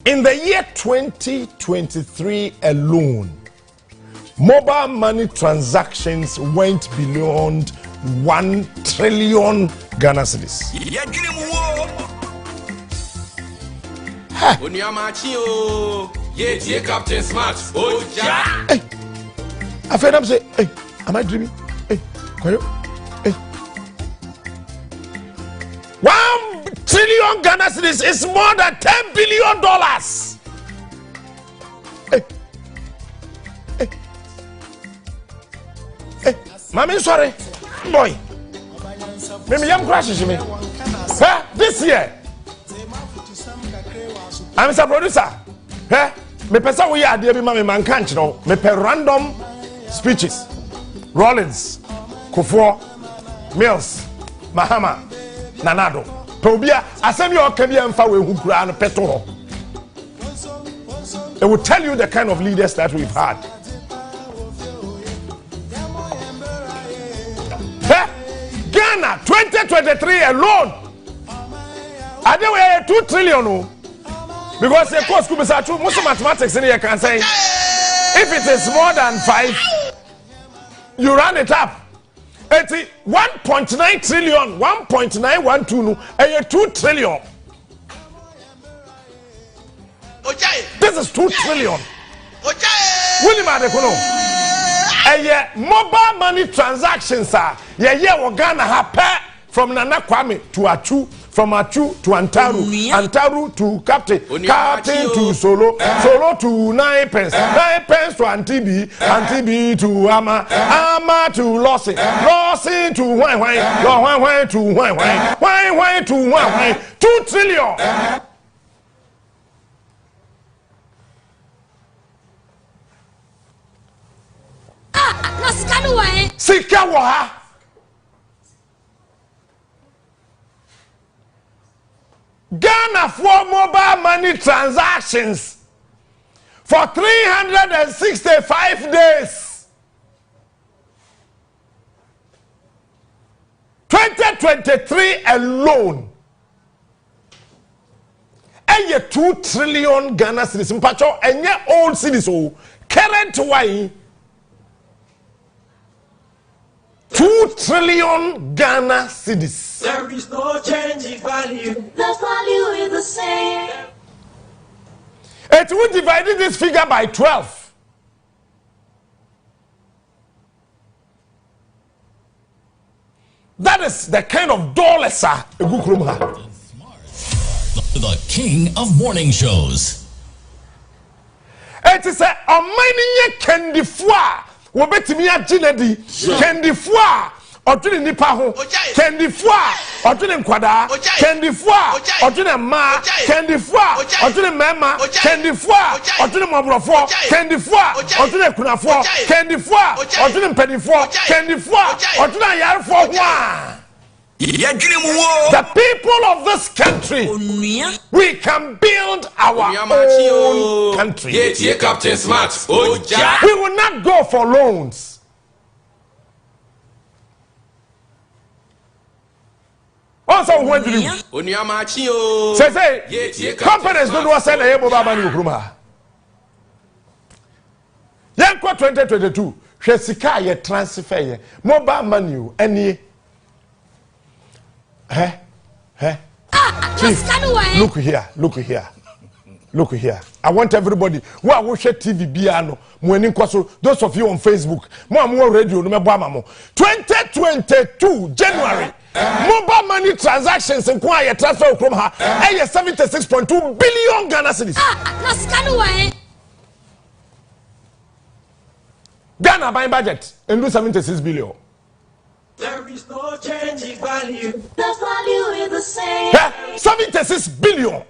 In the year 2023 alone, mobile money transactions went beyond 1 trillion Ghana cedis. Hey, Captain Smart. Hey, I fed up say, hey, am I dreaming? Hey, hey. 1 trillion Ghana cedis is more than $10 billion. Hey, hey, hey, mommy, sorry, boy. Maybe I'm crashing me. Huh? This year, I'm a producer. Huh? Me pesa we are there be mama man can't know. Me pe random speeches. Rollins, Kufo, Mills, Mahama, Nanado. Tobia, asem you can be amfa we hu kura no peto. It will tell you the kind of leaders that we've had. Hey, Ghana 2023 alone. Adewe 2 trillion. Because the course could be such most mathematics in here can say if it is more than 5, you run it up. 1.9 trillion, 1.912, and 2 trillion. This is 2 trillion. William Adekono. Mobile money transactions are Ghana have from Nana Kwame to Achu. From Achu to Antaru, Antaru to Captain, Captain to Solo, Solo to 9 pence, 9 pence to Antibi, Antibi to Ama, Ama to Lossi, Lossi to Wine Wine to Wine Wine to Wine Wine, 2 trillion. Sikawa. Ghana for mobile money transactions for 365 days. 2023 alone. And 2 trillion Ghana cedis. Mpacho enye old cedis o current way 2 trillion Ghana cedis. There is no change in value. The value is the same. It will divide this figure by 12. That is the kind of dollars the king of morning shows. It is a many candy foie. Wobetimi Jinedi, candy foie. Odwene nipa ho candy foie odwene nkwada candy foie odwene ma candy foie odwene mema candy foie odwene mobrofo candy foie odwene kunafo candy foie odwene mpanifo candy foie odwene ayarfo ho the people of this country, we can build our own country. Captain Smart. We will not go for loans. Also, when do you say companies don't want to send a mobile money Ukruma? Yanko 2022, Shesika ye transfer ye mobile money any Chief, look here. I want everybody who are watching TV biano, those of you on Facebook, more radio, 2022 January. Mobile money transactions in Kwaya transfer from her 76.2 billion Ghana cedis. Ghana buying budget and do 76 billion. There is no change in value. The value is the same. 76 billion.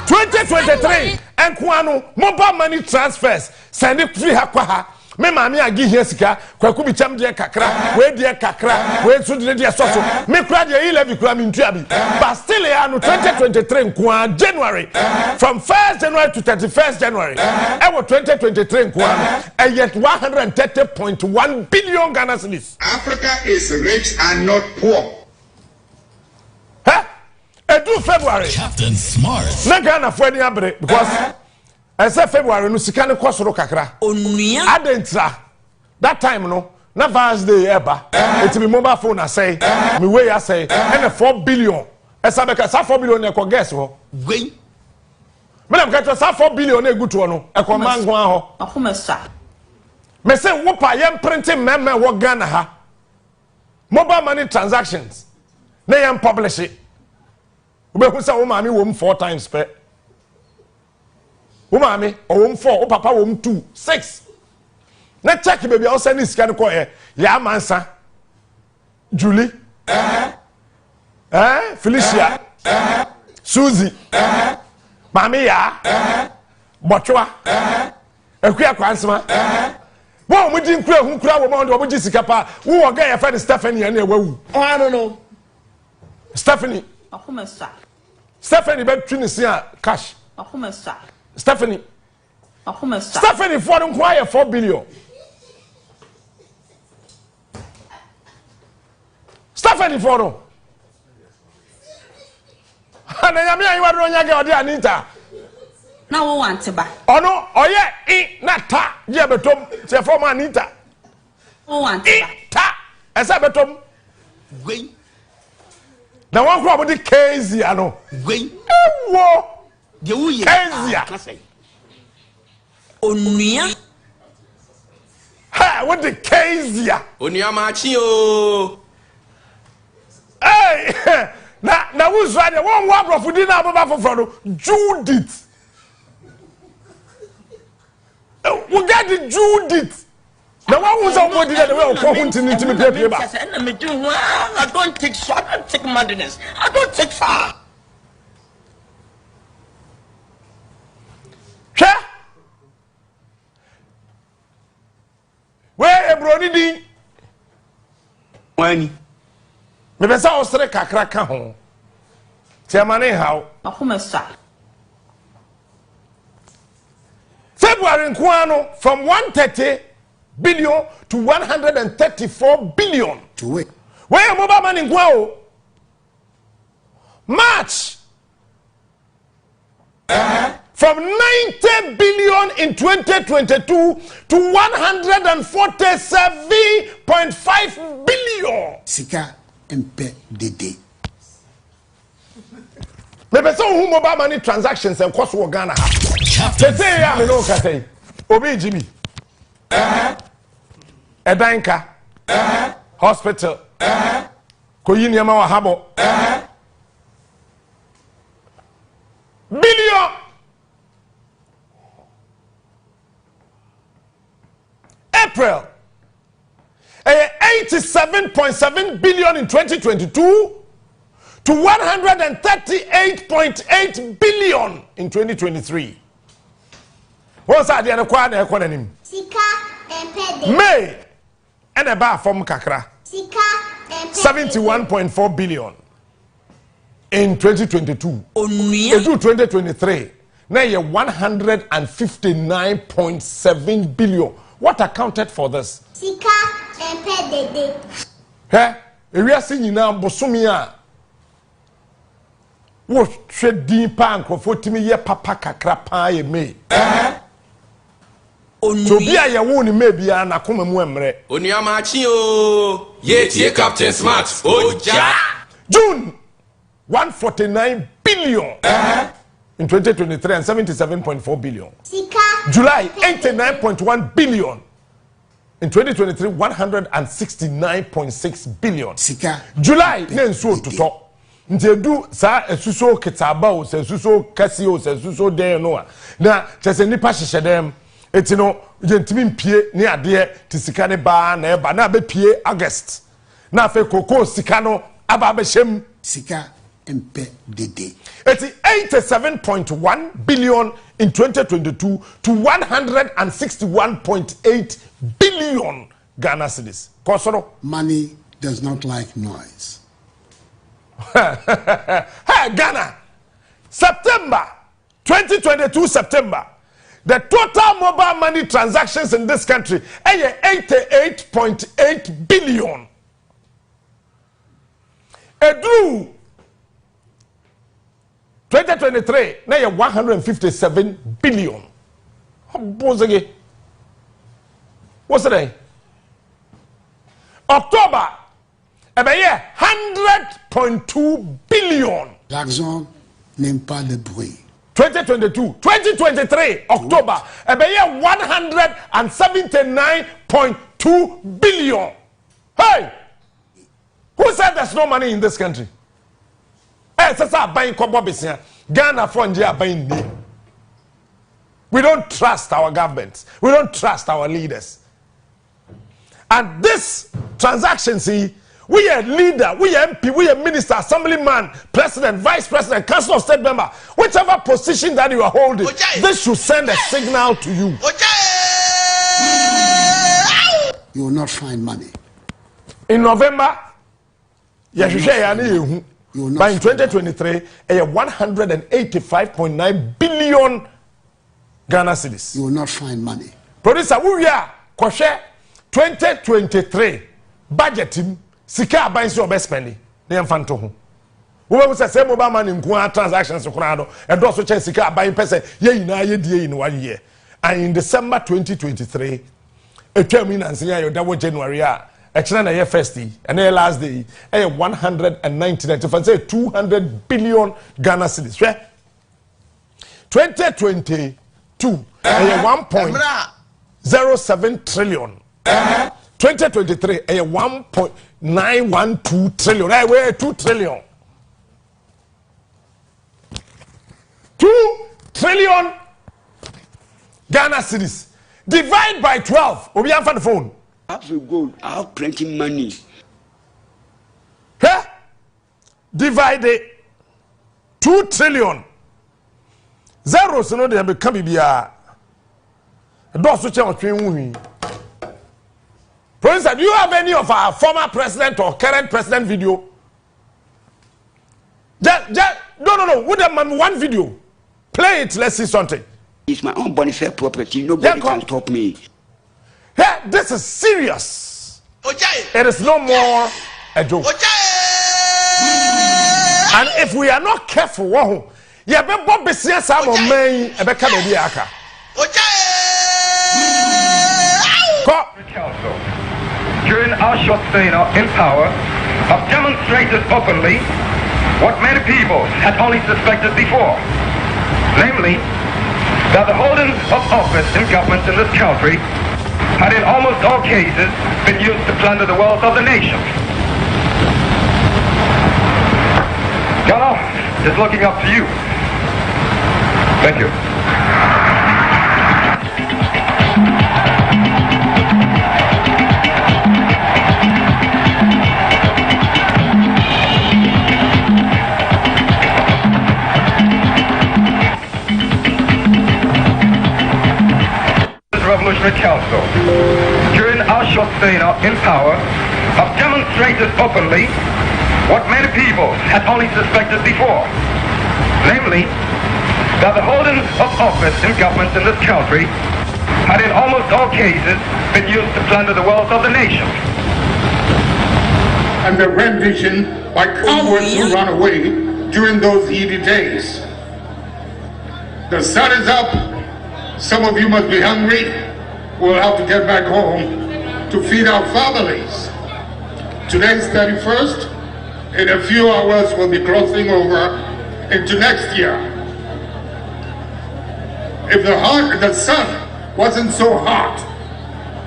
2023 and Kwano mobile money transfers send it free hakwaha. Me mami agi here sika kwaku bi cham de kakra we de kakra we so de de soso me kura de 11 kura mi ntua bi but still ya no 2023 nkwa January from 1st January to 31st January e wo 2023 nkwa e yet 130.1 billion Ghana cedis. Africa is rich and not poor. Edu February. Captain Smart. Na Ghana for any abre because I said February no sika ne kosoro kakra. Onua. Adentra. That time no. Na Vans Day eba. It be mobile phone I say. Me way I say. And 4 billion. Esa beka sa 4 billion e ko guess ho. Gwen. Me na mka sa 4 billion e gutu no. E ko man ho ho. Akomesa. Me say wo pa yem printing meme wo Ghana ha. Mobile money transactions. Na yem publish it. We who say wo mami wo 4 times per. Wo mami o wo 4, wo papa wo 2, 6. Na check baby o send this kind ko ya mansa. Julie. Felicia. Susie. Mami ya. Botwa. Ekuya kwansema. Wo mu di nkura hu nkura wo ma wo gi sika pa. Wo oga ya fa Stephanie na ewawu. I don't know. Stephanie. Akomesa. Stephanie be twinisi a cash. Akomesa. Stephanie. Akomesa. Stephanie for nkwaya 4 billion. Stephanie for no. Ana ya me ayi wa do nya ge ode Anita. Na wo want ba. Ono oye na ta je betom se for Anita. Wo want ba. Ta esa betom. Gwen. Na wan kro abodi crazy ano. Gwen. Ewo. De wo ye. Crazy. Onua. Ha, what the crazy. Onua Maakye o. Hey, na who's right there? One brother di na baba for Judith. We get the Judith. Now one who's on body that we call hunting into me paper. I don't take shot, I don't take madness. I don't take far. Sure. Where a brody di? Wani. Me pesa ostre kakra ka ho. Tiamane how? Akomesa. February nkwano from 130 billion to 134 billion. To wait. Where mobile money nkwa March from 90 billion in 2022 to 147.5 billion. Sika mpe dede. Me pesa who mobile money transactions and cost wo Ghana ha. Tete ya me no ka say. Obi Jimmy. Edanka. Hospital. Koyi niama wa habo. Billion. April. 87.7 billion in 2022 to 138.8 billion in 2023. What's that? The other Sika empede. May and a bar from Kakra. Sika empede. 71.4 billion in 2022. Onua. Into 2023. Now you're 159.7 billion. What accounted for this? Sika empede. Hey, we are seeing now Bosumia. What should deep pan crofotimi ye papa kakra pa ye me? To be a yawuni maybe an akuma muemre. Onua Maakye o. Ye tie Captain Smart. Oja. June 149 billion in 2023 and 77.4 billion. Sika. July 89.1 billion in 2023 169.6 billion. Sika. July nenso tuto. Ntedu sa esuso kitaba o esuso kasi o esuso den no a na chese nipa hihye dem etino yentimi mpie ne ade ti sika ne ba na eba na be pie August na fe koko sika no aba be shem Sika mpe dede. eti 87.1 billion in 2022 to 161.8 billion Ghana cedis. Kosoro Money does not like noise. Hey, Ghana, September 2022 September, the total mobile money transactions in this country is 88.8 billion. Edru 2023 na ye 157 billion. Bozege. What's the October ebe ye 100.2 billion. L'argent n'aime pas le bruit. 2023 October ebe ye 179.2 billion. Hey, who said there's no money in this country? Hey, sasa buying kobo besia Ghana fonje buying ni. We don't trust our governments. We don't trust our leaders. And this transaction, see, we are leader, we are MP, we are minister, assemblyman, president, vice president, council of state member, whichever position that you are holding, this should send a signal to you. You will not find money. In November, by in 2023, a 185.9 billion Ghana cedis. You will not find money. Producer, we are 2023 budget him sika aban si obespend na yemfanto ho. We will say mobile money nko transactions kura do e do so che sika aban pese ye yina ye die in 1 year. And in December 2023 etwam in ansia yo dawo January a ekena na ye first day and the last day 199 if I say 200 billion Ghana cedis. 2022 1.07 trillion. 2023 1.912 trillion. Hey, wait, 2 trillion. 2 trillion Ghana cedis. Divide by 12. Obi on the phone. I have gold. I have plenty money. Huh? Divide it. 2 trillion. Zero so no dey become bibia. Do so che otwen Professor, do you have any of our former president or current president video? No. Would have one video? Play it, let's see something. It's my own bonafide property. Nobody can stop me. Hey, this is serious. It is no more a joke. And if we are not careful, yeah, but Bob business I'm on main a become a diaka. Council, during our short stay in power, have demonstrated openly what many people had only suspected before, namely that the holdings of office in governments in this country had in almost all cases been used to plunder the wealth of the nation. Ghana is looking up to you. Thank you. Revolutionary Council, during our short stay in power, have demonstrated openly what many people had only suspected before, namely that the holdings of office in governments in this country had in almost all cases been used to plunder the wealth of the nation. And the rendition by cowards who ran away during those heady days. The sun is up. Some of you must be hungry. We'll have to get back home to feed our families. Today's 31st. In a few hours, we'll be crossing over into next year. If the sun wasn't so hot,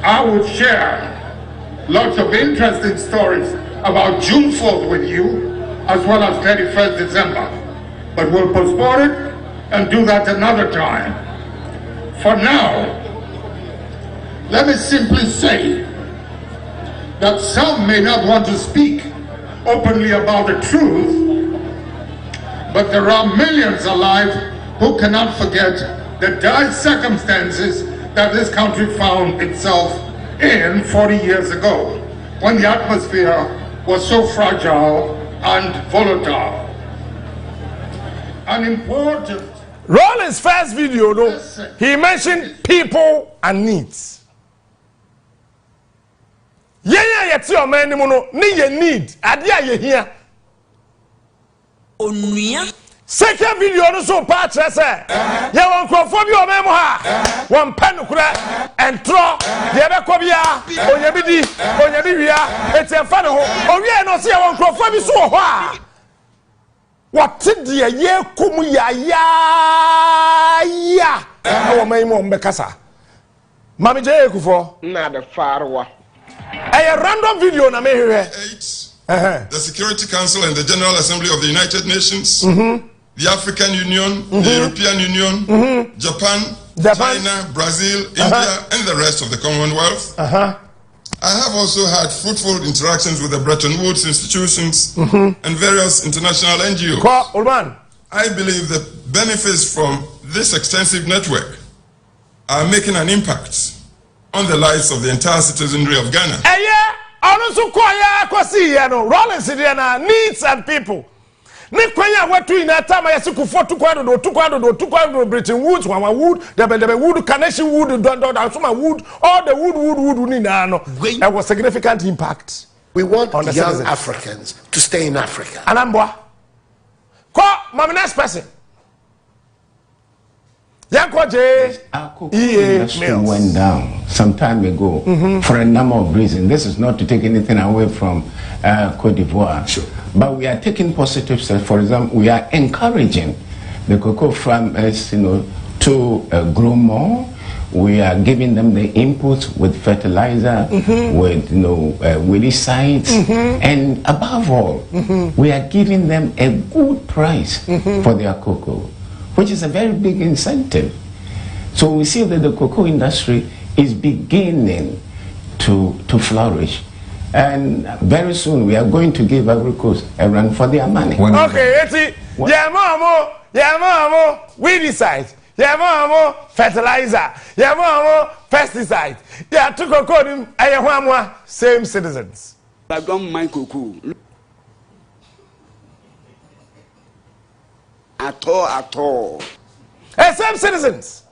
I would share lots of interesting stories about June 4th with you, as well as 31st December. But we'll postpone it and do that another time. For now, let me simply say that some may not want to speak openly about the truth, but there are millions alive who cannot forget the dire circumstances that this country found itself in 40 years ago, when the atmosphere was so fragile and volatile. An important... Roll his first video, though. He mentioned people and needs. Yet your man need. Adia ye here. Onua. second video no so pa kire se ya won krofo bi o memo ha won pa nukura entro ye be ko bia onye bi di onye bi wia etemfa ne ho owie no se ya won krofo bi so ho a what dia ye kum ya o mai mo mbekasa mami je ekufo na the farwa a random video na me hwe the Security Council and the General Assembly of the United Nations, the African Union, the European Union, Japan, China, Brazil, India, and the rest of the Commonwealth. I have also had fruitful interactions with the Bretton Woods institutions and various international NGOs. I believe the benefits from this extensive network are making an impact on the lives of the entire citizenry of Ghana. Rollins needs and people. Nikwanya watu inatama ya siku 4 2 Bretton Woods, Mama Wood, the wood, Carnation Wood, Wood, all the wood ni nano. There was significant impact. We want on the young citizens. Africans to stay in Africa. Anambwa. Mama next person. Industry went down some time ago for a number of reasons. This is not to take anything away from Cote d'Ivoire, but we are taking positive steps. For example, we are encouraging the cocoa farmers, to grow more. We are giving them the inputs with fertilizer, with weedicides, and above all, we are giving them a good price for their cocoa, which is a very big incentive. So we see that the cocoa industry is beginning to flourish. And very soon we are going to give Ivory Coast a run for their money. Okay, Momo, weedicides, Momo, fertilizer, Momo, pesticides. To cocoa, same citizens. I don't mind cocoa. At all. Same citizens.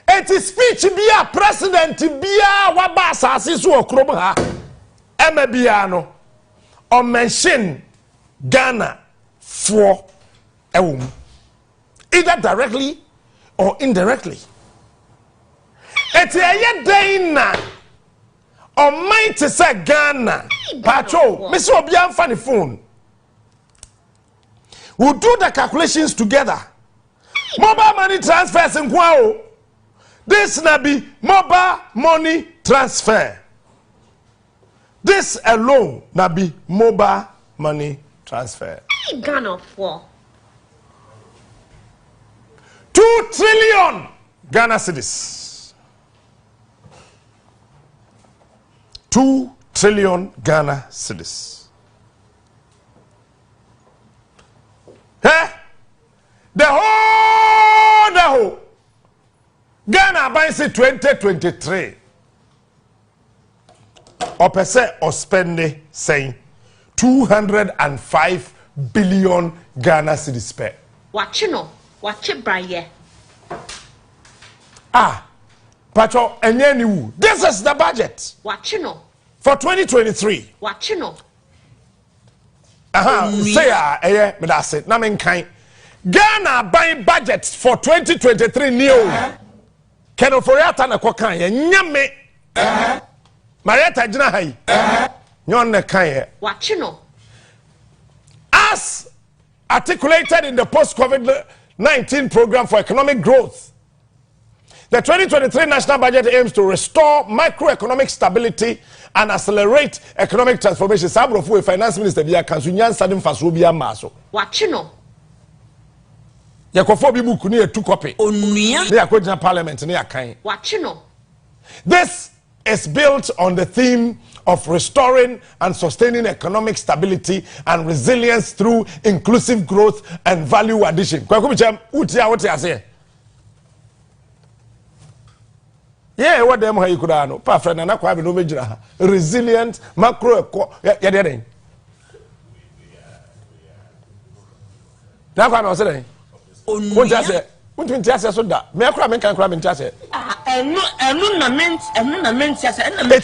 It is speech be a president be a wabasa sisu okrom ha. Emebiano or mention Ghana for either directly or indirectly. It's a day na or might say Ghana. Patrol, Miss Obian funny phone. We'll do the calculations together. Mobile money transfers in Kwao. This na be mobile money transfer. This alone na be mobile money transfer. Ghana for 2 trillion Ghana cedis. 2 trillion Ghana cedis. The whole Ghana by 2023 or per se or spending saying 205 billion Ghana cedis spent. Watch it braye. Pacho enye this is the budget. Watch for 2023. Watch say me that's it. Na men kind Ghana buying budget for 2023 new. Keno Foriata na kwa kan ye nyame. Marietta jina hai. Nyon ne kan ye. Watch as articulated in the post-COVID-19 program for economic growth, the 2023 national budget aims to restore macroeconomic stability and accelerate economic transformation. Sabrofu finance minister biya kansunyan sadin faso biya maso. Watch Yakofo bi book ni 2 copy. Onua. They are going to parliament ni akan. Watch This is built on the theme of restoring and sustaining economic stability and resilience through inclusive growth and value addition. Kwaku bicham utia what you say? Yeah, what them how you could know. Pa friend na kwa be no mejira. Resilient macro ya dey. Na kwa me say what you say? What you say so that? Me akura me kan kura me say. It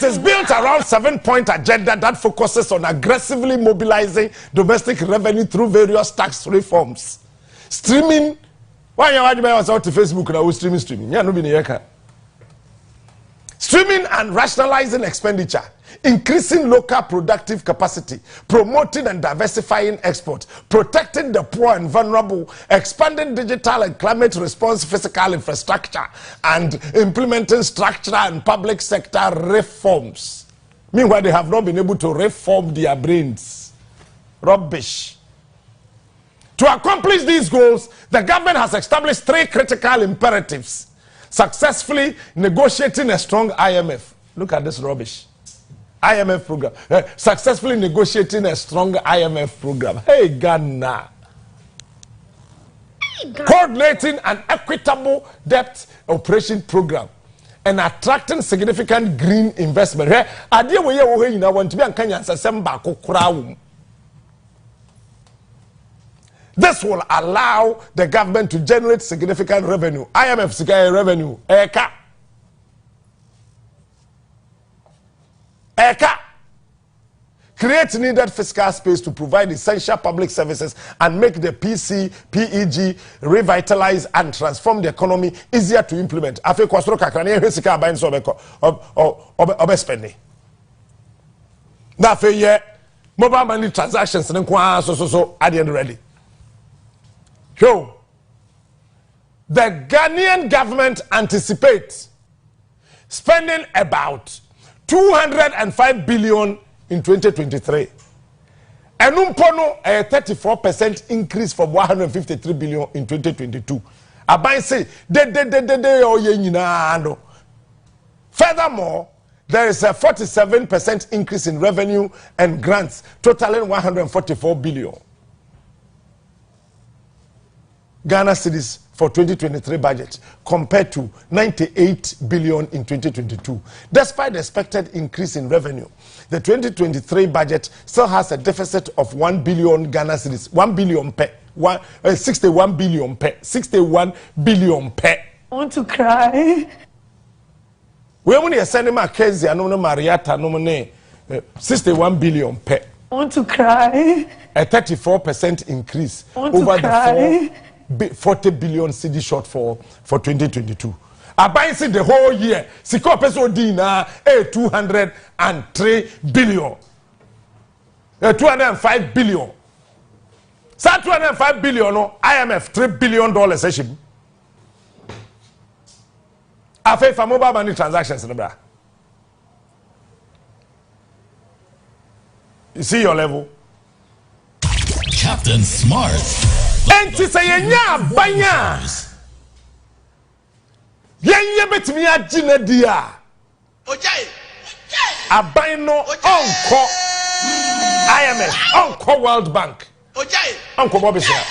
is built around 7-point agenda that focuses on aggressively mobilizing domestic revenue through various tax reforms. streaming. Why you want to Facebook now? Streaming. Yeah, no be near. Streaming and rationalizing expenditure, increasing local productive capacity, promoting and diversifying export, protecting the poor and vulnerable, expanding digital and climate response physical infrastructure, and implementing structural and public sector reforms. Meanwhile, they have not been able to reform their brains. Rubbish. To accomplish these goals, the government has established 3 critical imperatives. Successfully negotiating a strong IMF. Look at this rubbish. IMF program. Successfully negotiating a strong IMF program. Hey, Ghana. Coordinating an equitable debt operation program and attracting significant green investment. This will allow the government to generate significant revenue. IMF Sika revenue. Eka. Create needed fiscal space to provide essential public services and make the PEG revitalize and transform the economy easier to implement. Afe kwasoro kakra ne Sika aban so obespende. Na fe ye mobile money transactions ne kwa so at the end ready. So, the Ghanaian government anticipates spending about 205 billion in 2023. And umpono a 34% increase from 153 billion in 2022. Abai say, furthermore, there is a 47% increase in revenue and grants, totaling 144 billion. Ghana cedis for 2023 budget compared to 98 billion in 2022. Despite the expected increase in revenue, the 2023 budget still has a deficit of 1 billion Ghana cedis, 1 billion per, 61 billion per, 61 billion per. I want to cry. We only send him a case, no Mariata, no 61 billion per. I want to cry. A 34% increase over the 40 billion CD shortfall for 2022. Abai see the whole year. Siko peso dina 203 billion. 205 billion. Sa 205 billion no IMF $3 billion eshim. Afa for mobile money transactions no bra. You see your level? Captain Smart. Enti say yenya banya. Yenya betimi agina dia. Ojai. Aban no onko IMF, onko World Bank. Ojai. Onko Bobisa.